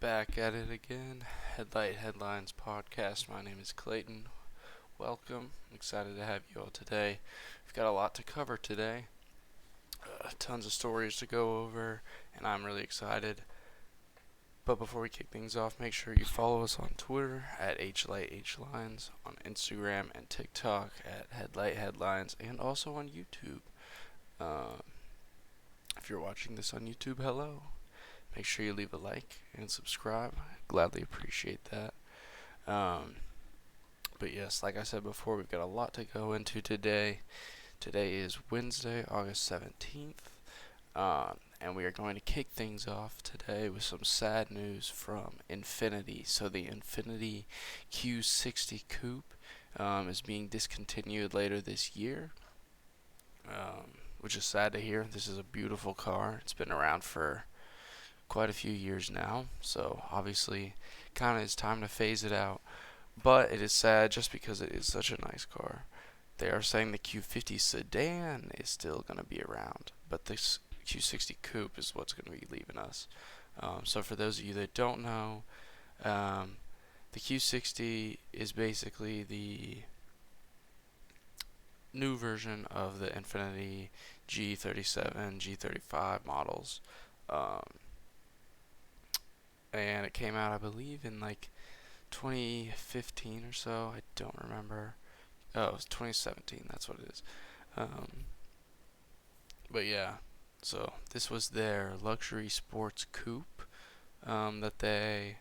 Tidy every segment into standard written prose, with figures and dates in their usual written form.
Back at it again. Headlight Headlines podcast. My name is Clayton. Welcome. I'm excited to have you all today. We've got a lot to cover today. Tons of stories to go over, and I'm really excited. But before we kick things off, make sure you follow us on Twitter at HlightHlines, on Instagram and TikTok at Headlight Headlines, and also on YouTube. If you're watching this on YouTube, hello. Make sure you leave a like and subscribe. Gladly appreciate that. But yes, like I said before, we've got a lot to go into today. Today is Wednesday, August 17th. And we are going to kick things off today with some sad news from Infiniti. So the Infiniti Q60 coupe is being discontinued later this year, which is sad to hear. This is a beautiful car. It's been around for quite a few years now, so obviously kind of is time to phase it out. But it is sad just because it is such a nice car. They are saying the Q50 sedan is still going to be around, but this Q60 coupe is what's going to be leaving us. So for those of you that don't know, the Q60 is basically the new version of the Infiniti G37, G35 models. And it came out, I believe, in like 2015 or so. I don't remember. Oh, it was 2017. That's what it is. But yeah, so this was their luxury sports coupe that they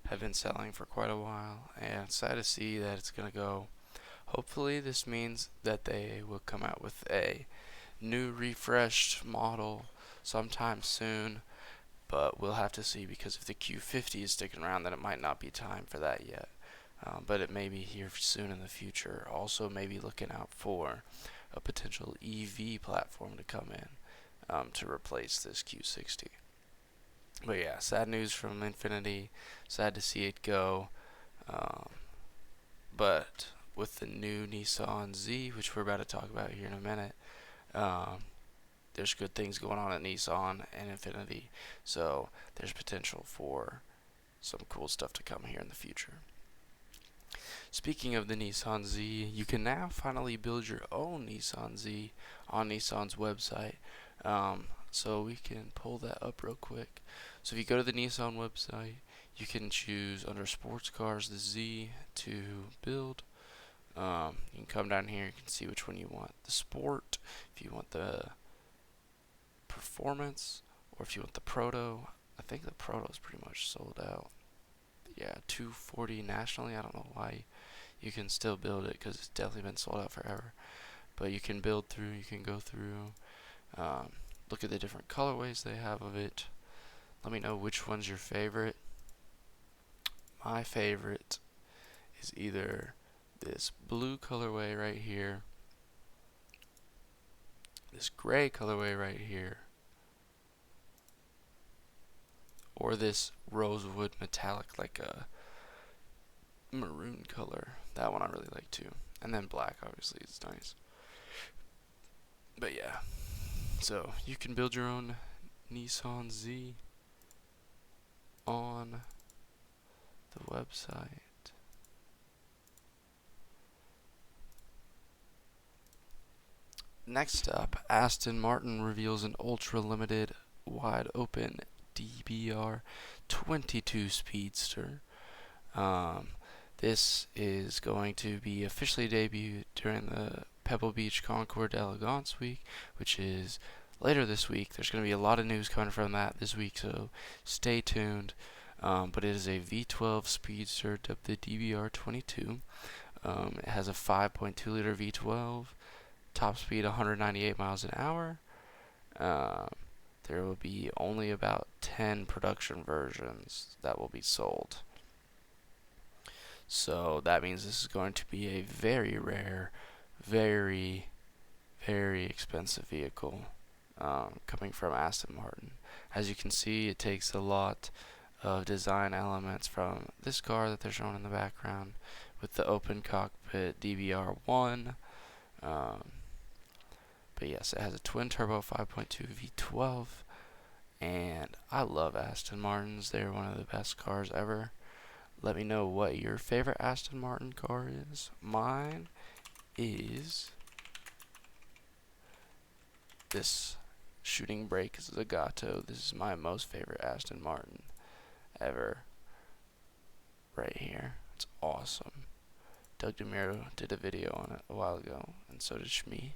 have been selling for quite a while, and it's sad to see that it's gonna go. Hopefully, this means that they will come out with a new refreshed model sometime soon. But we'll have to see, because if the Q50 is sticking around, then it might not be time for that yet. But it may be here soon in the future. Also, maybe looking out for a potential EV platform to come in to replace this Q60. But yeah, sad news from Infiniti. Sad to see it go. But with the new Nissan Z, which we're about to talk about here in a minute, there's good things going on at Nissan and Infiniti, so there's potential for some cool stuff to come here in the future. Speaking of the Nissan Z, you can now finally build your own Nissan Z on Nissan's website. So we can pull that up real quick. So if you go to the Nissan website, you can choose under sports cars the Z to build. You can come down here, you can see which one you want. The Sport, if you want the Performance, or if you want the Proto. I think the Proto is pretty much sold out. Yeah, 240 nationally. I don't know why you can still build it, because it's definitely been sold out forever. But you can build through, you can go through, look at the different colorways they have of it. Let me know which one's your favorite. My favorite is either this blue colorway right here, this gray colorway right here, or this rosewood metallic, like a maroon color. That one I really like too. And then black, obviously, is nice. But yeah, so you can build your own Nissan Z on the website. Next up, Aston Martin reveals an ultra-limited, wide-open DBR 22 Speedster. This is going to be officially debuted during the Pebble Beach Concours d'Elegance week, which is later this week. There's going to be a lot of news coming from that this week, so stay tuned. But it is a V12 Speedster dubbed the DBR 22. It has a 5.2 liter V12. Top speed 198 miles an hour. There will be only about 10 production versions that will be sold. So that means this is going to be a very rare, very, very expensive vehicle coming from Aston Martin. As you can see, it takes a lot of design elements from this car that they're showing in the background with the open cockpit DBR1. But yes, it has a twin turbo 5.2 V12 And I love Aston Martins. They're one of the best cars ever. Let me know what your favorite Aston Martin car is. Mine is this shooting brake Zagato. This is my most favorite Aston Martin ever. Right here. It's awesome. Doug DeMuro did a video on it a while ago, and so did Shmi.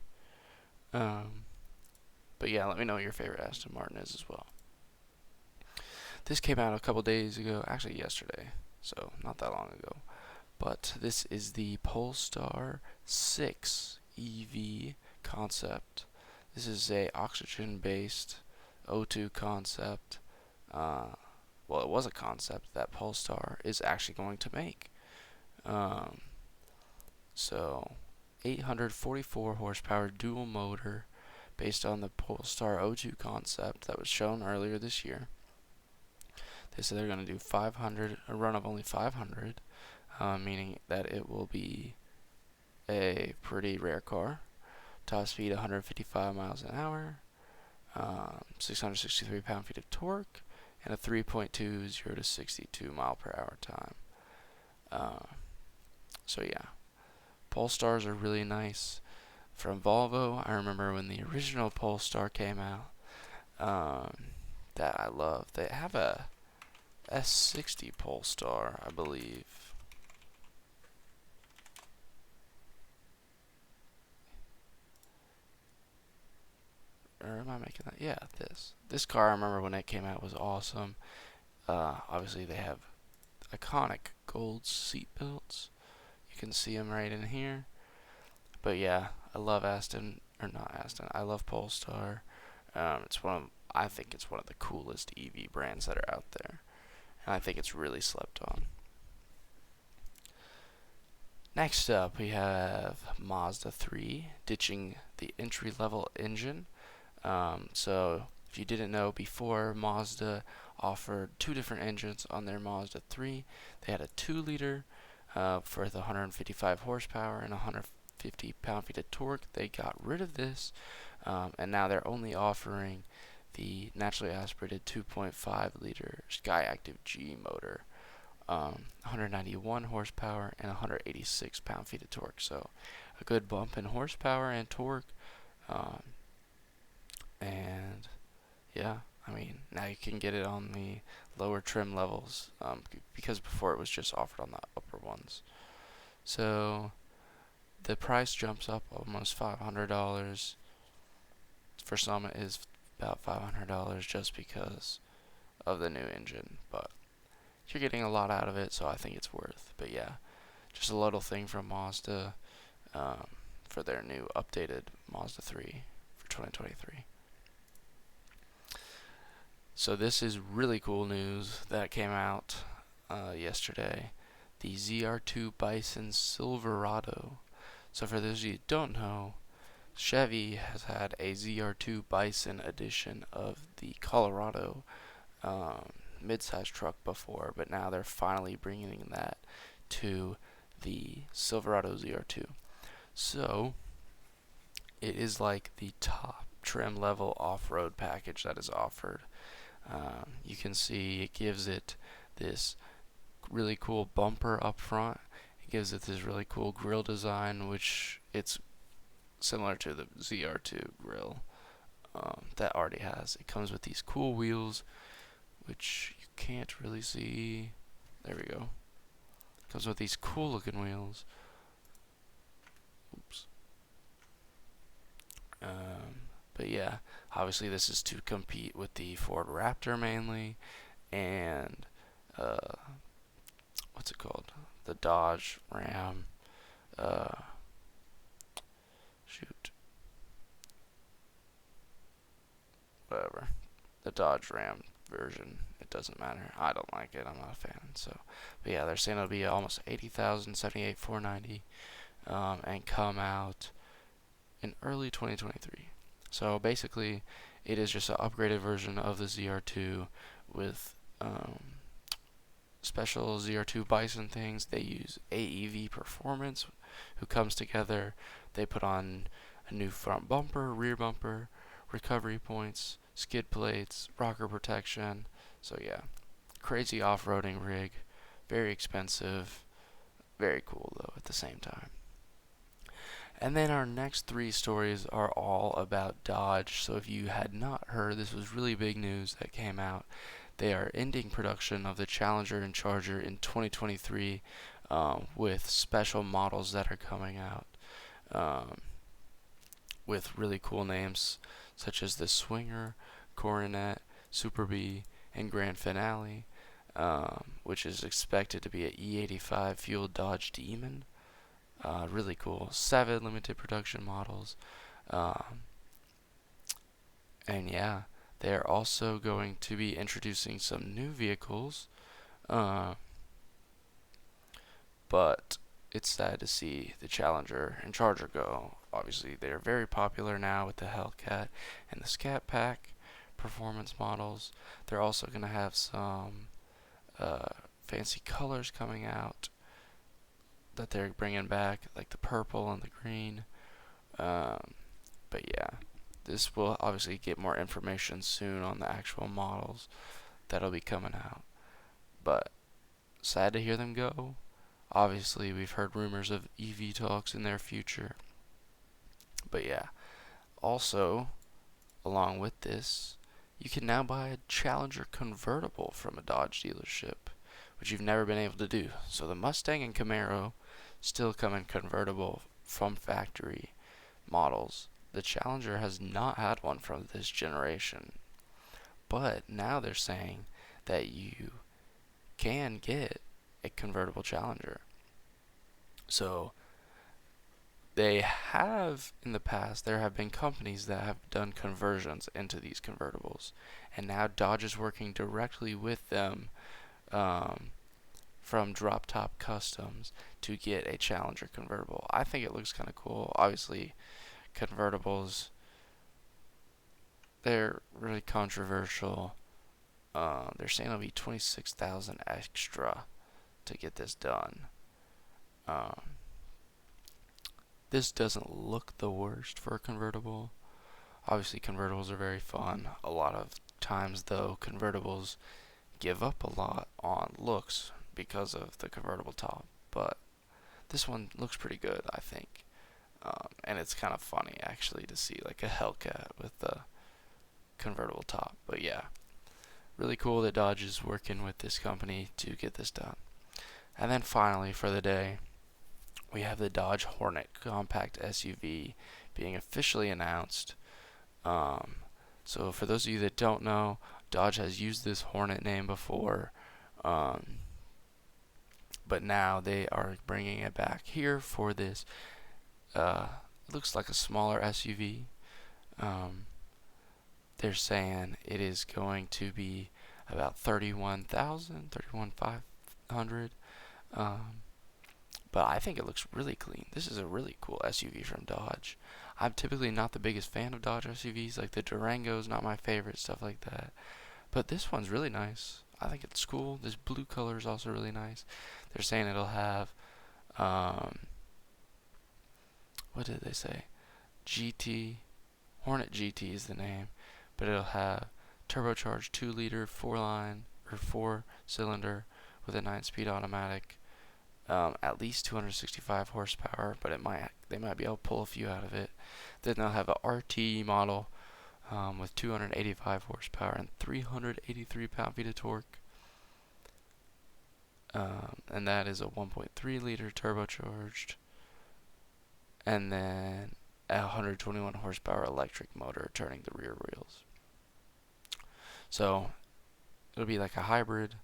But yeah, let me know what your favorite Aston Martin is as well. This came out a couple days ago, actually yesterday, so not that long ago. But this is the Polestar 6 EV concept. This is a oxygen-based O2 concept. Well, it was a concept that Polestar is actually going to make. So 844 horsepower dual motor based on the Polestar O2 concept that was shown earlier this year. They said they're going to do 500, a run of only 500, meaning that it will be a pretty rare car. Top speed 155 miles an hour, 663 pound-feet of torque, and a 3.2 0 to 62 mile per hour time. So yeah, Polestars are really nice. From Volvo, I remember when the original Polestar came out, that I love. They have a S60 Polestar, I believe. Or am I making that? Yeah, this car, I remember when it came out, was awesome. Obviously, they have iconic gold seat belts. You can see them right in here. But yeah, I love I love Polestar. I think it's one of the coolest EV brands that are out there, and I think it's really slept on. Next up, we have Mazda 3 ditching the entry-level engine. So if you didn't know, before, Mazda offered two different engines on their Mazda 3. They had a 2-liter for the 155 horsepower and 150 pound-feet of torque. They got rid of this, and now they're only offering the naturally aspirated 2.5-liter Skyactiv G motor, 191 horsepower and 186 pound-feet of torque. So a good bump in horsepower and torque. And yeah, I mean, now you can get it on the lower trim levels, because before it was just offered on the upper ones. So the price jumps up almost $500. For some, it is about $500 just because of the new engine, but you're getting a lot out of it, so I think it's worth. But yeah, just a little thing from Mazda for their new updated Mazda 3 for 2023. So this is really cool news that came out yesterday. The ZR2 Bison Silverado. So for those of you who don't know, Chevy has had a ZR2 Bison edition of the Colorado midsize truck before, but now they're finally bringing that to the Silverado ZR2. So it is like the top trim level off-road package that is offered. You can see it gives it this really cool bumper up front. It gives it this really cool grille design, which it's similar to the ZR2 grille that already has. It comes with these cool wheels, which you can't really see. There we go. It comes with these cool looking wheels. Oops. But yeah, obviously this is to compete with the Ford Raptor mainly, and what's it called? The Dodge Ram. Whatever. The Dodge Ram version. It doesn't matter. I don't like it. I'm not a fan. So, but yeah, they're saying it'll be almost 80,000, 78,490, and come out in early 2023. So basically, it is just an upgraded version of the ZR2 with special ZR2 Bison things. They use AEV Performance, who comes together. They put on a new front bumper, rear bumper, recovery points, skid plates, rocker protection. So yeah, crazy off-roading rig, very expensive, very cool though at the same time. And then our next three stories are all about Dodge. So if you had not heard, this was really big news that came out. They are ending production of the Challenger and Charger in 2023 with special models that are coming out um, with really cool names such as the Swinger, Coronet, Super B, and Grand Finale, which is expected to be an E85 fueled Dodge Demon. Really cool. 7 limited production models. Um, and yeah, they are also going to be introducing some new vehicles. Uh, but it's sad to see the Challenger and Charger go. Obviously, they're very popular now with the Hellcat and the Scat Pack performance models. They're also going to have some fancy colors coming out that they're bringing back, like the purple and the green. Um, but yeah, this will obviously get more information soon on the actual models that'll be coming out. But sad to hear them go. Obviously, we've heard rumors of EV talks in their future. But yeah, also, along with this, you can now buy a Challenger convertible from a Dodge dealership, which you've never been able to do. So the Mustang and Camaro still come in convertible from factory models. The Challenger has not had one from this generation, but now they're saying that you can get a convertible Challenger. So they have in the past, there have been companies that have done conversions into these convertibles, and now Dodge is working directly with them from Drop Top Customs to get a Challenger convertible. I think it looks kind of cool. Obviously, convertibles, they're really controversial. They're saying it'll be 26,000 extra to get this done. Um, this doesn't look the worst for a convertible. Obviously, convertibles are very fun. A lot of times, though, convertibles give up a lot on looks because of the convertible top. But this one looks pretty good, I think. And it's kind of funny, actually, to see like a Hellcat with the convertible top. But yeah, really cool that Dodge is working with this company to get this done. And then finally, for the day, we have the Dodge Hornet compact SUV being officially announced. So for those of you that don't know, Dodge has used this Hornet name before, but now they are bringing it back here for this. Looks like a smaller SUV. They're saying it is going to be about 31,500. But I think it looks really clean. This is a really cool SUV from Dodge. I'm typically not the biggest fan of Dodge SUVs, like the Durango's not my favorite, stuff like that. But this one's really nice. I think it's cool. This blue color is also really nice. They're saying it'll have, what did they say? GT, Hornet GT is the name, but it'll have turbocharged 2-liter 4-cylinder with a 9-speed automatic. At least 265 horsepower, but they might be able to pull a few out of it. Then they'll have a RT model with 285 horsepower and 383 pound-feet of torque. And that is a 1.3 liter turbocharged, and then a 121 horsepower electric motor turning the rear wheels. So it'll be like a hybrid.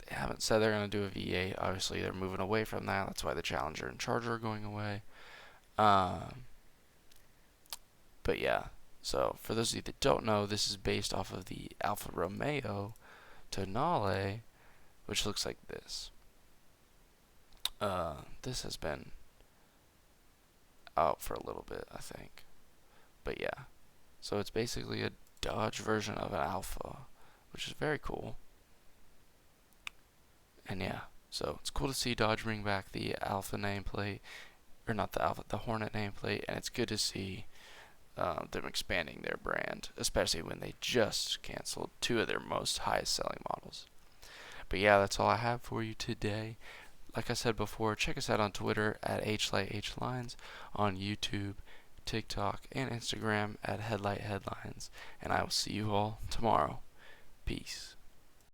They haven't said they're going to do a V8. Obviously, they're moving away from that. That's why the Challenger and Charger are going away. But yeah, so for those of you that don't know, this is based off of the Alfa Romeo Tonale, which looks like this. This has been out for a little bit, I think. But yeah, so it's basically a Dodge version of an Alfa, which is very cool. And yeah, so it's cool to see Dodge bring back the Alfa nameplate, or not the Alfa, the Hornet nameplate, and it's good to see them expanding their brand, especially when they just canceled two of their most highest selling models. But yeah, that's all I have for you today. Like I said before, check us out on Twitter at HLightHlines, on YouTube, TikTok, and Instagram at Headlight Headlines. And I will see you all tomorrow. Peace.